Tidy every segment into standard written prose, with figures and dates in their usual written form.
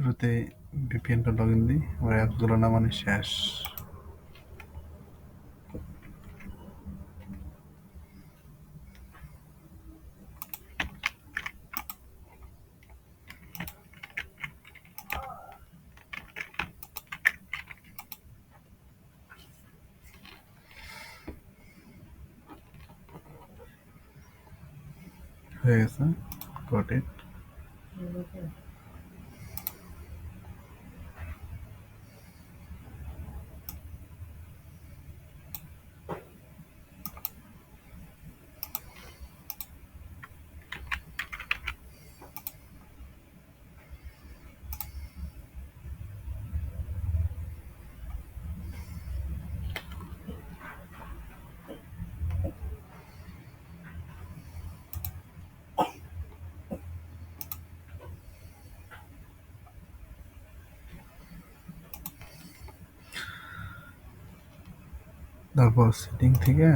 শুরুতে ভিপিএনটা log in দিই, আমার অ্যাপসগুলো নামানো শেষ। হয়ে গেছে, গট ইট। তারপর সেটিং থেকে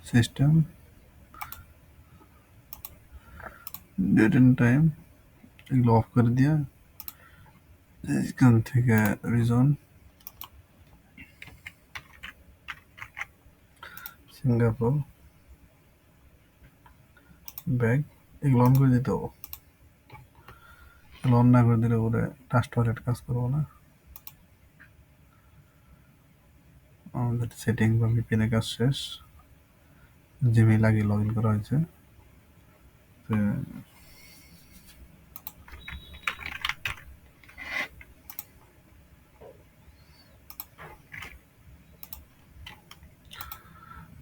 সিস্টেম, ডেট এন্ড টাইম এগুলো অফ করে দিয়া এখান থেকে রিজন, সিঙ্গাপুর, ব্যাগ এগুলো অন করে দিতে হবে। এগুলো অন না করে দিলে ওরে টাস্ট ওয়ালেট কাজ করবো না। আমাদের সেটিং বা ভিপিএনের কাজ শেষ। জিমেইল আগে লগ ইন করা হয়েছে।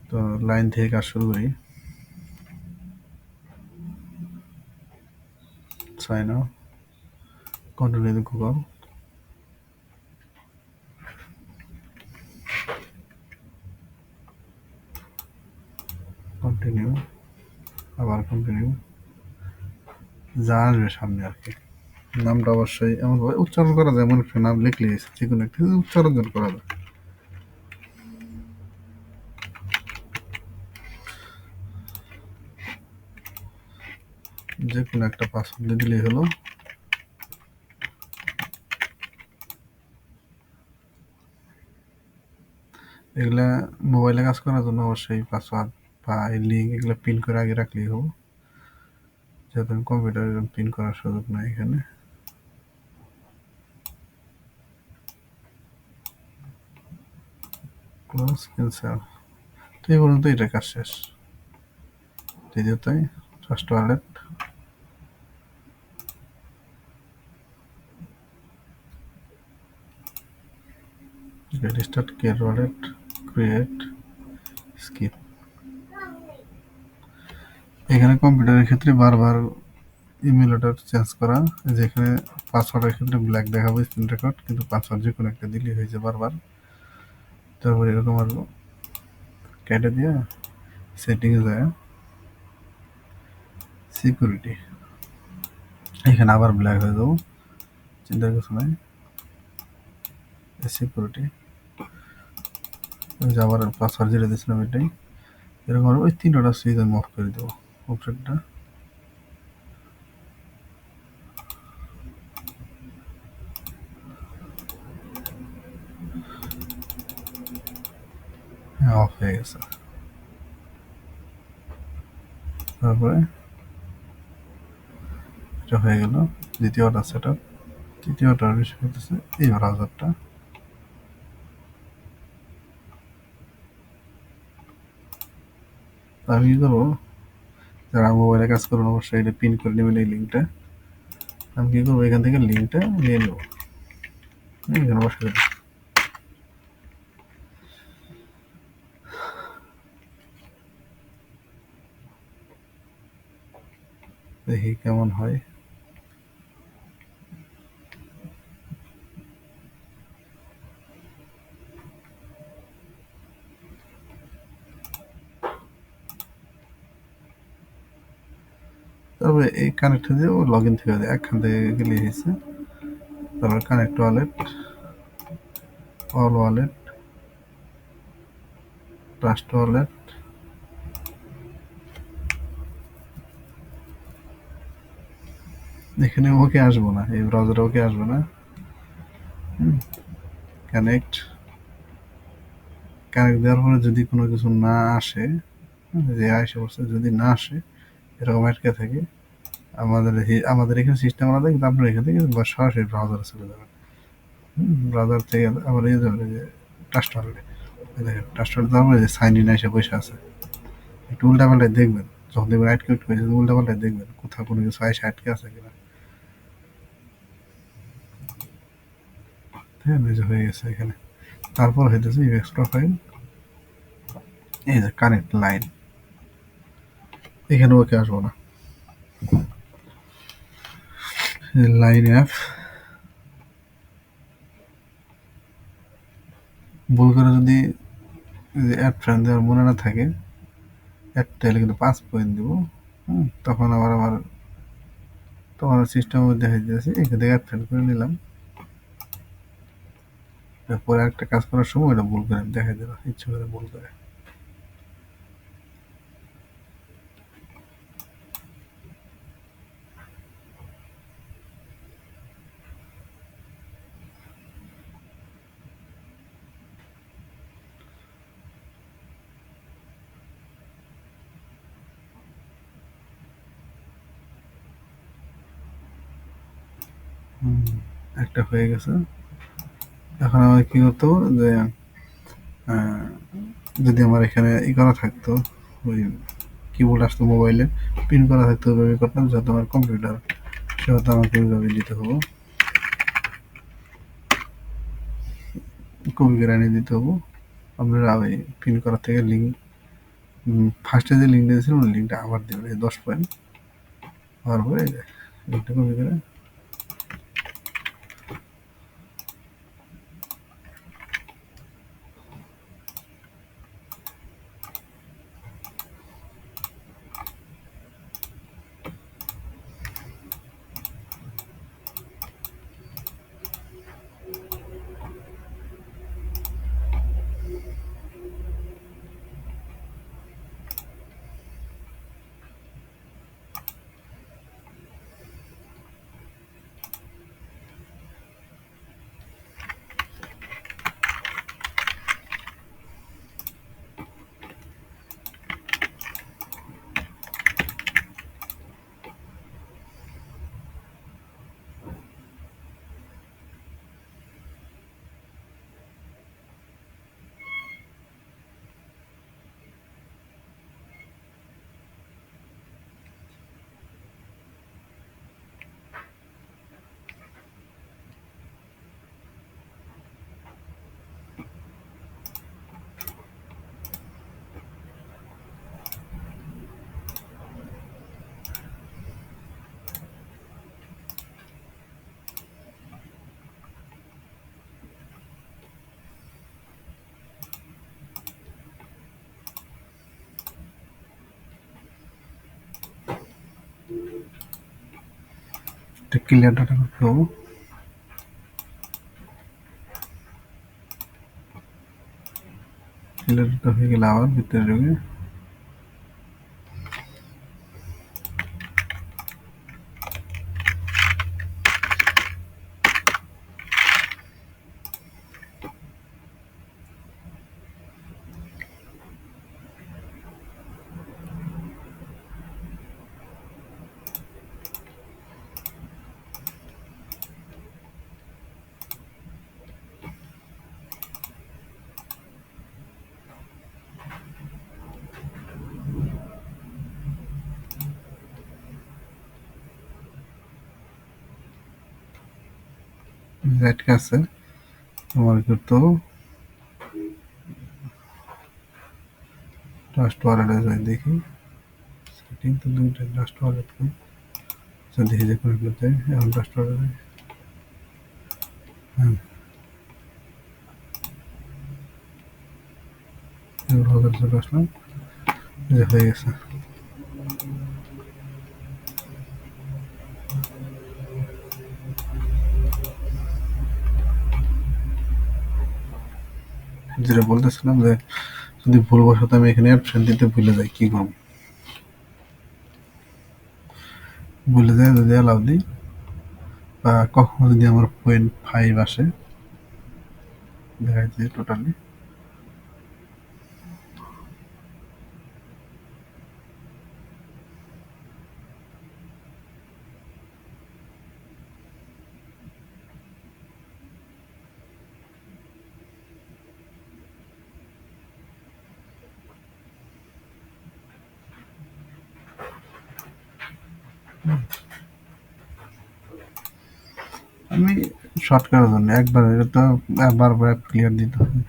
তো লাইন থেকে কাজ শুরু করি। sign out, continue the Google, continue, আবার কন্টিনিউ, যা আসবে সামনে আর কি। নামটা অবশ্যই এমনভাবে উচ্চারণ করা যায়, এমন একটা নাম লিখলে যে কোনো একটা উচ্চারণ করা যায়। যে কোনো একটা পাসওয়ার্ড দিয়ে দিলেই হলো। এগুলা মোবাইলে কাজ করার জন্য অবশ্যই পাসওয়ার্ড বা লিঙ্ক এগুলো পিন করে আগে রাখলেই হবো, যেহেতু আমি কম্পিউটারে পিন করার সুযোগ নাই এখানে। Close cancel. তো এই পর্যন্ত এটা কাজ শেষ। দ্বিতীয়টাই trust wallet, registered care wallet, create, skip. এখানে কম্পিউটারের ক্ষেত্রে বারবার ইমেল অ্যাড্রেস চেঞ্জ করা, যেখানে পাসওয়ার্ডের ক্ষেত্রে ব্ল্যাক দেখাবো স্ক্রিন রেকর্ড, কিন্তু পাসওয়ার্ড যে কোনো একটা দিলেই হয়েছে বারবার। তারপর এরকম আর কেটে দিয়ে সেটিংয়ে যায় সিকিউরিটি, এখানে আবার ব্ল্যাক হয়ে যাবো, চিন্তার কিছু নাই। সিকিউরিটি আবার পাসওয়ার্ড যেটা দিয়েছিলাম এটাই, এরকম ওই তিনটা সুইচ আমি অফ করে দেবো। অপশনটা হ্যাঁ অফ হয়ে গেছে। তারপরে এটা হয়ে গেল দ্বিতীয়টা সেট আপ। তৃতীয়টার বিষয় হচ্ছে এই ব্রাউজারটা। আমি কি করবো, যারা মোবাইলে কাজ করবেন অবশ্যই এটা পিন করে নেবেন এই লিঙ্কটা। আমি কি করবো, এখান থেকে লিঙ্কটা নিয়ে নেবো, এখানে বসে দেবো। দেখি কেমন হয়। তারপরে এই কানেক্ট দিয়ে ও লগ ইন থেকে একখান থেকে গেলে হয়েছে। তারপর connect wallet, all wallet, trust wallet, এখানে ওকে আসবো না, এই ব্রাউজারে ওকে আসবে না। কানেক্ট কানেক্ট দেওয়ার পরে যদি কোনো কিছু না আসে, যে আসে বলছে যদি না আসে এরকম আটকে থাকে, আমাদের এখানে সিস্টেম আলাদা, কিন্তু আপনার এখান থেকে সরাসরি ব্রাউজারে চলে যাবেন। ব্রাউজার থেকে আবার এই যাবে যে টাস্টওয়ার্ডে, দেখেন টাস্টওয়ার্ড দেওয়ার পরে যে সাইন ইন এসে বসে আছে, একটু উল্টাপাল্টায় দেখবেন, যখন দেখবেন আটকে উঠে হয়েছে উল্টাপাল্টায় দেখবেন কোথাও কোনো কিছু এসে আটকে আছে কিনা। হ্যাঁ, এই যে হয়ে গেছে এখানে। তারপর হইতেছে ইউএক্স প্রোফাইল, এই যে কানেক্ট লাইন, এখানে ওকে আসবো না। লাইন অ্যাপ ভুল করে যদি অ্যাড ফ্রেন্ড দেওয়ার মনে না থাকে, অ্যাড তাহলে কিন্তু 5 পয়েন্ট দিব। তখন আবার তোমার সিস্টেমের মধ্যে হয়ে যাচ্ছে, এখান থেকে অ্যাড ফ্রেন্ড করে নিলাম। পরে একটা কাজ করার সময় এটা ভুল করে দেখা দিল, ইচ্ছে করে ভুল করে। একটা হয়ে গেছে। এখন আমার কি করতে হবে যে যদি আমার এখানে করা থাকতো, ওই কিবোর্ড আসতো মোবাইলে পিন করা থাকতো, ওইভাবে করতাম। যত আমার কম্পিউটার সেহেতু আমাকে ওইভাবে দিতে হবো, কপি করে এনে দিতে হবো। আপনারা ওই পিন করার থেকে লিঙ্ক, ফার্স্টে যে লিঙ্ক দিয়েছিলাম ওই লিঙ্কটা আবার দেবেন, এই 10 পয়েন্ট হওয়ার পরে লিঙ্কটা কপি করে ক্লিয়ার ডাটা করতে হবো। ক্লিয়ার ডাটা হয়ে গেলে আবার ভিতরে ঢুকে আটকে আছে, আমার করতে হবো লাস্ট ওয়ালেটে যাই দেখি, সেটিং তো দুইটা লাস্ট ওয়ালেট কই, দেখি যে কোনো করতে এখন লাস্ট ওয়ালেটে। হ্যাঁ, ব্রাউজার চলে আসলাম, যে হয়ে গেছে। যেটা বলতেছিলাম যে যদি ভুলবশত আমি এখানে অপশন দিতে ভুলে যাই কি করব, ভুলে যাই যদি অ্যালাউ দিই বা কখনো যদি আমার 0.5 আসে, দেখা যাচ্ছে টোটালি আমি শর্ট করার জন্য একবার এটা তো বারবার ক্লিয়ার দিতে হবে।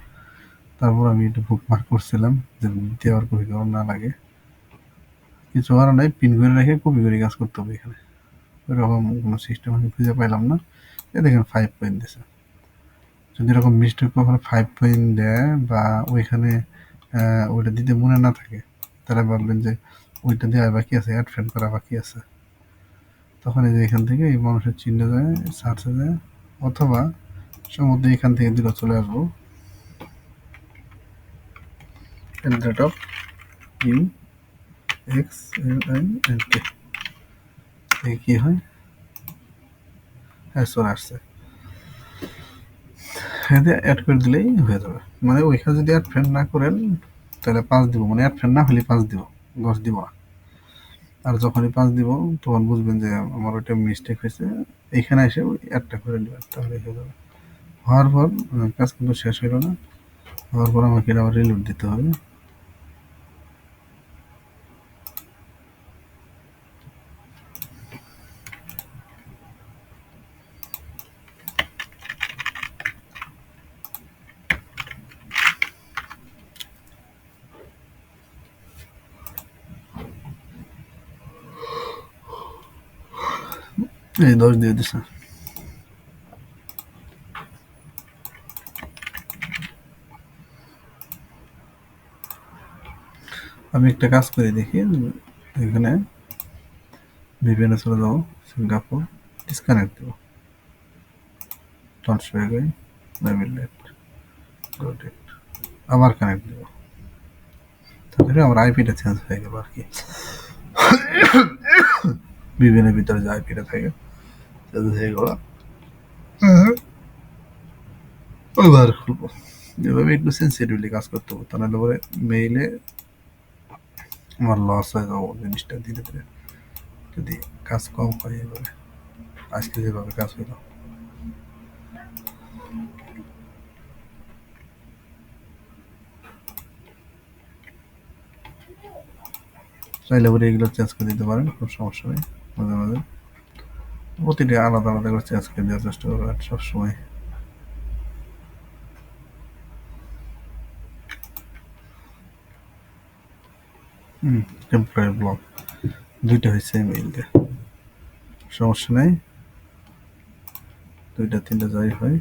তারপর আমি একটু বুকমার্ক করছিলাম যে দেওয়ার কপি করার না লাগে। কিছু করার নাই, পিন করে রেখে কপি করে কাজ করতে হবে এখানে। ওইরকম কোনো সিস্টেম আমি খুঁজে পাইলাম না। এ দেখেন 5 পয়েন্ট দিছে। যদি এরকম মিস্টেক কখনো 5 পয়েন্ট দেয় বা ওইখানে ওইটা দিতে মনে না থাকে, তারা ভাববেন যে ওইটা দেওয়া বাকি আছে, অ্যাড ফ্রেন্ড করা বাকি আছে। তখন এই যে এখান থেকে এই মানুষের চিহ্নে যায়, সার্চে যায়, অথবা সমুদ্রে এখান থেকে দিলে চলে আসবো @of U X L I N K. কি হয়? হ্যাঁ, চলে আসছে। এতে অ্যাড করে দিলেই হয়ে যাবে। মানে ওইখানে যদি অ্যাড ফ্রেন্ড না করেন তাহলে 5 দিব, মানে অ্যাড ফ্রেন্ড না হলে 5 দিব, 10 দিব না। আর যখনই 5 দিব তখন বুঝবেন যে আমার ওইটা মিস্টেক হয়েছে, এইখানে এসে ওই অ্যাডটা করে নেবেন, তাহলে হয়ে যাবে। হওয়ার পর কাজ কিন্তু শেষ হইল না। হওয়ার পর আমাকে আবার রিলোড দিতে হবে। এই 10 দিয়ে দিছে। আমি একটা কাজ করে দেখি, এখানে ভিপিএনে চলে যাবো, সিঙ্গাপুর, ডিসকানেক্ট দেবো, ট্রান্সফার করি, নেভিল লেফট, রোটেট, আবার কানেক্ট দেবো। তাহলে আমার আইপিটা চেঞ্জ হয়ে গেল আর কি। ভিপিএনের ভিতরে যে আইপিটা থাকে চেঞ্জ হয়ে গেল। ওইবার খুলবো। এভাবে একটু সেন্সিটিভলি কাজ করতে হবে, তা নাহলে পরে মেইলে আমার লস হয়ে যাবো জিনিসটা ধীরে ধীরে, যদি কাজ কম হয় এভাবে। আজকে যেভাবে কাজ হইলো, চাইলে পরে এগুলো চেঞ্জ করে দিতে পারেন, কোনো সমস্যা নেই। মাঝে মাঝে প্রতিটা আলাদা আলাদা করে চেঞ্জ করে দেওয়ার চেষ্টা করবেন সবসময়। টেম্পোরারি ব্লক 2টা হয়েছে মেইল দিয়ে, সমস্যা নেই, 2টা 3টা যাই হয়।